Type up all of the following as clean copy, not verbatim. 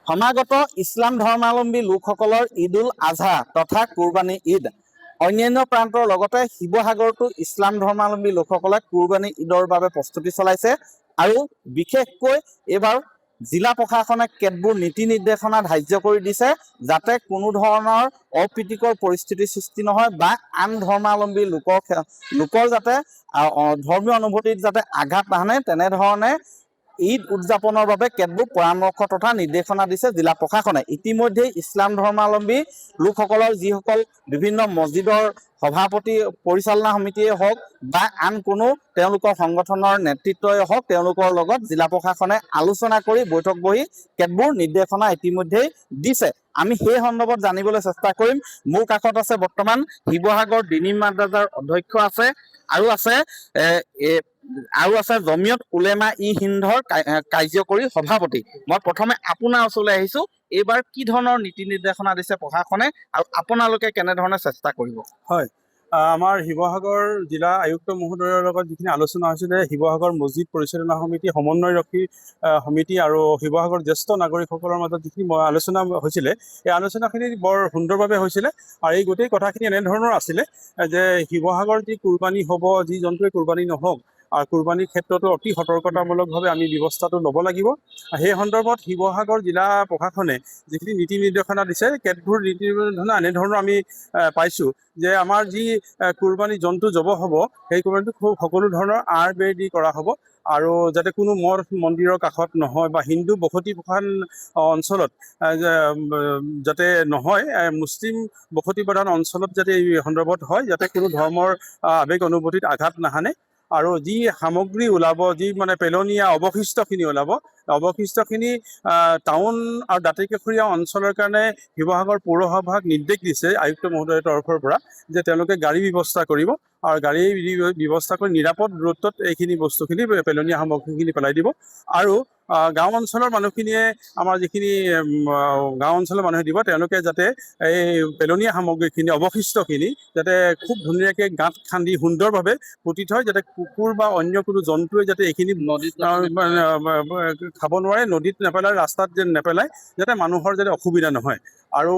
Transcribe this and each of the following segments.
সমাগত ইছলাম ধৰ্মাৱলম্বী লোকসকলৰ ঈদ উল আজহা তথা কুৰবানী ঈদ অন্যান্য প্ৰান্তৰ লগতে শিৱসাগৰতো ইছলাম ধৰ্মাৱলম্বী লোকসকলে কুৰবানী ঈদৰ বাবে প্ৰস্তুতি চলাইছে আৰু বিশেষকৈ এইবাৰ জিলা প্ৰশাসনে কেতবোৰ নীতি নিৰ্দেশনা ধাৰ্য কৰি দিছে যাতে কোনো ধৰণৰ অপ্ৰীতিকৰ পৰিস্থিতিৰ সৃষ্টি নহয় বা আন ধৰ্মাৱলম্বী লোকৰ যাতে ধৰ্মীয় অনুভূতিত যাতে আঘাত নাহে তেনেধৰণে ঈদ উদযাপনৰ বাবে কেতবোৰ পৰামৰ্শ তথা নিৰ্দেশনা দিছে জিলা প্ৰশাসনে। ইতিমধ্যে ইছলাম ধৰ্মাৱলম্বী লোকসকলৰ যিসকল বিভিন্ন মছজিদৰ সভাপতি পৰিচালনা সমিতিয়ে হওক বা আন কোনো তেওঁলোকৰ সংগঠনৰ নেতৃত্বই হওক তেওঁলোকৰ লগত জিলা প্ৰশাসনে আলোচনা কৰি বৈঠক বহি কেতবোৰ নিৰ্দেশনা ইতিমধ্যেই দিছে। আমি সেই সন্দৰ্ভত জানিবলৈ চেষ্টা কৰিম। মোৰ কাষত আছে বৰ্তমান শিৱসাগৰ দিনী মাদ্ৰাজাৰ অধ্যক্ষ আছে আৰু আছে জমিয়ত উলেমা ই হিন্দৰ কাৰ্যকৰী সভাপতি। মই প্ৰথমে আপোনাৰ ওচৰলৈ আহিছো। এইবাৰ কি ধৰণৰ নীতি নিৰ্দেশনা দিছে প্ৰশাসনে আৰু আপোনালোকে কেনেধৰণে চেষ্টা কৰিব? হয়, আমাৰ শিৱসাগৰ জিলা আয়ুক্ত মহোদয়ৰ লগত যিখিনি আলোচনা হৈছিলে শিৱসাগৰ মছজিদ পৰিচালনা সমিতি সমন্বয়ৰক্ষী সমিতি আৰু শিৱসাগৰ জ্যেষ্ঠ নাগৰিকসকলৰ মাজত যিখিনি আলোচনা হৈছিলে এই আলোচনাখিনি বৰ সুন্দৰভাৱে হৈছিলে আৰু এই গোটেই কথাখিনি এনেধৰণৰ আছিলে যে শিৱসাগৰ যি কুৰবানী হ'ব, যি জন্তুৱে কুৰবানী নহওক আৰু কুৰবানীৰ ক্ষেত্ৰতো অতি সতৰ্কতামূলকভাৱে আমি ব্যৱস্থাটো ল'ব লাগিব। সেই সন্দৰ্ভত শিৱসাগৰ জিলা প্ৰশাসনে যিখিনি নীতি নিৰ্দেশনা দিছে কেতবোৰ নীতি নিৰ্দেশনা এনেধৰণৰ আমি পাইছোঁ যে আমাৰ যি কুৰবানী জন্তু জব হ'ব সেই কুৰবানীটো খুব সকলো ধৰণৰ আঁৰ বেৰ দি কৰা হ'ব আৰু যাতে কোনো মঠ মন্দিৰৰ কাষত নহয় বা হিন্দু বসতি প্ৰধান অঞ্চলত যাতে নহয়, মুছলিম বসতি প্ৰধান অঞ্চলত যাতে এই সন্দৰ্ভত হয় যাতে কোনো ধৰ্মৰ আৱেগ অনুভূতিত আঘাত নাহানে আৰু যি সামগ্ৰী ওলাব, যি মানে পেলনীয়া অৱশিষ্টখিনি ওলাব, অৱশিষ্টখিনি টাউন আৰু দাঁতিকাষৰীয়া অঞ্চলৰ কাৰণে শিৱসাগৰ পৌৰসভাক নিৰ্দেশ দিছে আয়ুক্ত মহোদয়ৰ তৰফৰ পৰা যে তেওঁলোকে গাড়ী ব্যৱস্থা কৰিব আৰু গাড়ী ব্যৱস্থা কৰি নিৰাপদ দূৰত্বত এইখিনি বস্তুখিনি পেলনীয়া সামগ্ৰীখিনি পেলাই দিব আৰু গাঁও অঞ্চলৰ মানুহখিনিয়ে আমাৰ যিখিনি গাঁও অঞ্চলৰ মানুহে দিব তেওঁলোকে যাতে এই পেলনীয়া সামগ্ৰীখিনি অৱশিষ্টখিনি যাতে খুব ধুনীয়াকৈ গাঁত খান্দি সুন্দৰভাৱে পুতি থয় যাতে কুকুৰ বা অন্য কোনো জন্তুৱে যাতে এইখিনি নদীত খাব নোৱাৰে, নদীত নেপেলায়, ৰাস্তাত যেন নেপেলায় যাতে মানুহৰ যাতে অসুবিধা নহয় আৰু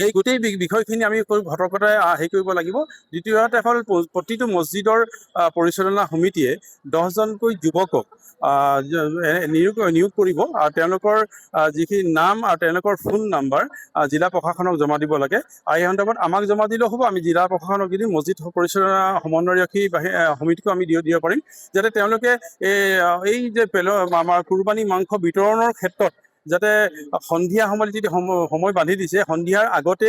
এই গোটেই বিষয়খিনি আমি সতৰ্কতাৰে হেৰি কৰিব লাগিব। দ্বিতীয়তে হ'ল প্ৰতিটো মছজিদৰ পৰিচালনা সমিতিয়ে 10জনকৈ যুৱকক নিয়োগ কৰিব আৰু তেওঁলোকৰ যিখিনি নাম আৰু তেওঁলোকৰ ফোন নাম্বাৰ জিলা প্ৰশাসনক জমা দিব লাগে আৰু এই সন্দৰ্ভত আমাক জমা দিলেও হ'ব, আমি জিলা প্ৰশাসনক যদি মছজিদ পৰিচালনা সমন্বয়ৰক্ষী সমিতিকো আমি দিব পাৰিম যাতে তেওঁলোকে এই যে আমাৰ কুৰবানী মাংস বিতৰণৰ ক্ষেত্ৰত যাতে সন্ধিয়া সময়ত যদি সময় বান্ধি দিছে সন্ধিয়াৰ আগতে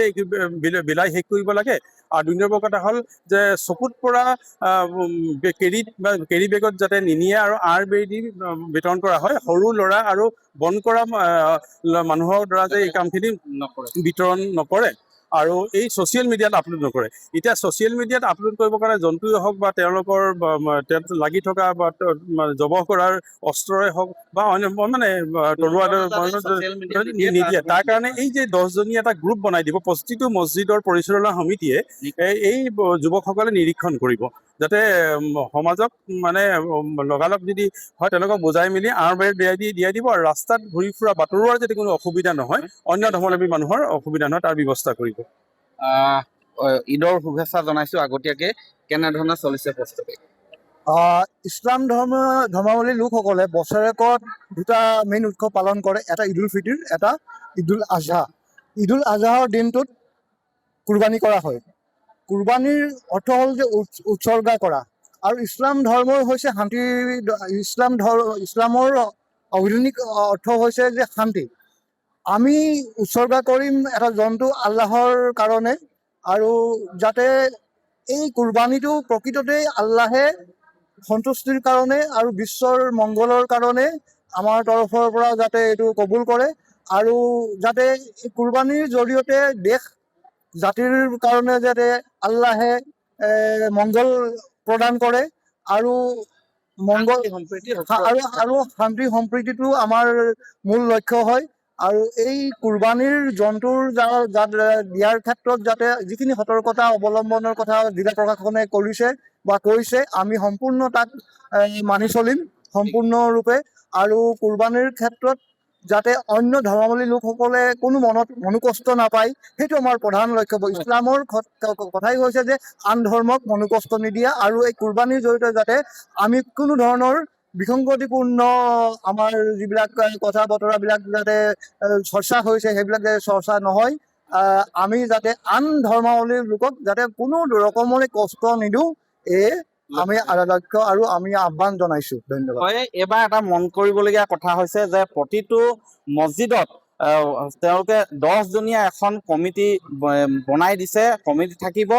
বিলাই শেষ কৰিব লাগে আৰু 2 নম্বৰ কথা হ'ল যে চকুত পৰা কেৰি বেগত যাতে নিনিয়ে আৰু আঁৰ বেৰি দি বিতৰণ কৰা হয়। সৰু ল'ৰা আৰু বন্ধ কৰা মানুহৰ দ্বাৰা যে এই কামখিনি বিতৰণ নকৰে আৰু এই ছ'চিয়েল মিডিয়াত আপলোড নকৰে। এতিয়া ছ'চিয়েল মিডিয়াত আপলোড কৰিবৰ কাৰণে জন্তুৱে হওক বা তেওঁলোকৰ লাগি থকা বা জবহ কৰাৰ অস্ত্ৰই হওক বা অন্য মানে তৰোৱাল নিদিয়ে, তাৰ কাৰণে এই যে 10জনীয়া এটা গ্ৰুপ বনাই দিব প্ৰতিটো মছজিদৰ পৰিচালনা সমিতিয়ে এই যুৱকসকলে নিৰীক্ষণ কৰিব যাতে সমাজক মানে লগালগ যদি হয় তেওঁলোকক বুজাই মেলি আঁৰ বেৰ দিয়াই দিব আৰু ৰাস্তাত ঘূৰি ফুৰা বাটৰুৱাৰ যাতে কোনো অসুবিধা নহয়, অন্য ধৰ্মাৱলম্বী মানুহৰ অসুবিধা নহয় তাৰ ব্যৱস্থা কৰিব। ঈদৰ শুভেচ্ছা জনাইছো আগতীয়াকে। কেনেধৰণে চলিছে প্ৰস্তুতি? ইছলাম ধৰ্মাৱলম্বী লোকসকলে বছৰেকত 2টা মেইন উৎসৱ পালন কৰে, এটা ঈদ উল ফিতৰ, এটা ঈদ উল আজহা। ঈদ উল আজহাৰ দিনটোত কুৰবানী কৰা হয়। কুৰবানীৰ অৰ্থ হ'ল যে উৎসৰ্গা কৰা আৰু ইছলাম ধৰ্মৰ হৈছে শান্তি। ইছলামৰ আধুনিক অৰ্থ হৈছে যে শান্তি। আমি উৎসৰ্গা কৰিম এটা জন্তু আল্লাহৰ কাৰণে আৰু যাতে এই কুৰবানীটো প্ৰকৃততেই আল্লাহে সন্তুষ্টিৰ কাৰণে আৰু বিশ্বৰ মংগলৰ কাৰণে আমাৰ তৰফৰ পৰা যাতে এইটো কবুল কৰে আৰু যাতে এই কুৰবানীৰ জৰিয়তে দেশ জাতিৰ কাৰণে যাতে আল্লাহে মংগল প্ৰদান কৰে আৰু মংগল আৰু শান্তি সম্প্ৰীতিটো আমাৰ মূল লক্ষ্য হয়। আৰু এই কুৰবানীৰ জন্তুৰ দিয়াৰ ক্ষেত্ৰত যাতে যিখিনি সতৰ্কতা অৱলম্বনৰ কথা জিলা প্ৰশাসনে কৰিছে বা কৈছে আমি সম্পূৰ্ণ তাক মানি চলিম সম্পূৰ্ণৰূপে। আৰু কুৰবানীৰ ক্ষেত্ৰত যাতে অন্য ধৰ্মাৱলম্বী লোকসকলে কোনো মনত মনোকষ্ট নাপায়, সেইটো আমাৰ প্ৰধান লক্ষ্য। ইছলামৰ কথাই হৈছে যে আন ধৰ্মক মনোকষ্ট নিদিয়া, আৰু এই কুৰবানীৰ জৰিয়তে যাতে আমি কোনো ধৰণৰ বিসংগতিপূৰ্ণ আমাৰ যিবিলাক কথা বতৰাবিলাক যাতে চৰ্চা হৈছে সেইবিলাক যাতে চৰ্চা নহয়, আমি যাতে আন ধৰ্মাৱলম্বী লোকক যাতে কোনো ৰকমৰে কষ্ট নিদিওঁ, এই আমি লক্ষ্য আৰু আমি আহ্বান জনাইছো। ধন্যবাদ। হয়, এইবাৰ এটা মন কৰিবলগীয়া কথা হৈছে যে প্ৰতিটো মছজিদত তেওঁলোকে 10জনীয়া এখন কমিটি বনাই দিছে। কমিটি থাকিব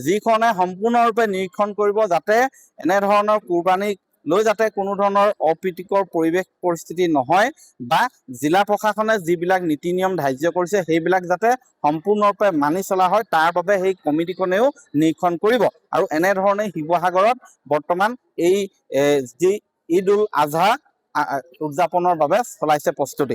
যিখনে সম্পূৰ্ণৰূপে নিৰীক্ষণ কৰিব যাতে এনেধৰণৰ কুৰবানীক লৈ যাতে কোনো ধৰণৰ অপ্ৰীতিকৰ পৰিৱেশ পৰিস্থিতি নহয়, বা জিলা প্ৰশাসনে যিবিলাক নীতি নিয়ম ধাৰ্য কৰিছে সেইবিলাক যাতে সম্পূৰ্ণৰূপে মানি চলা হয়, তাৰ বাবে সেই কমিটিখনেও নিৰীক্ষণ কৰিব। আৰু এনেধৰণে শিৱসাগৰত বৰ্তমান এই যি ঈদ উল আজহা উদযাপনৰ বাবে চলাইছে প্ৰস্তুতি।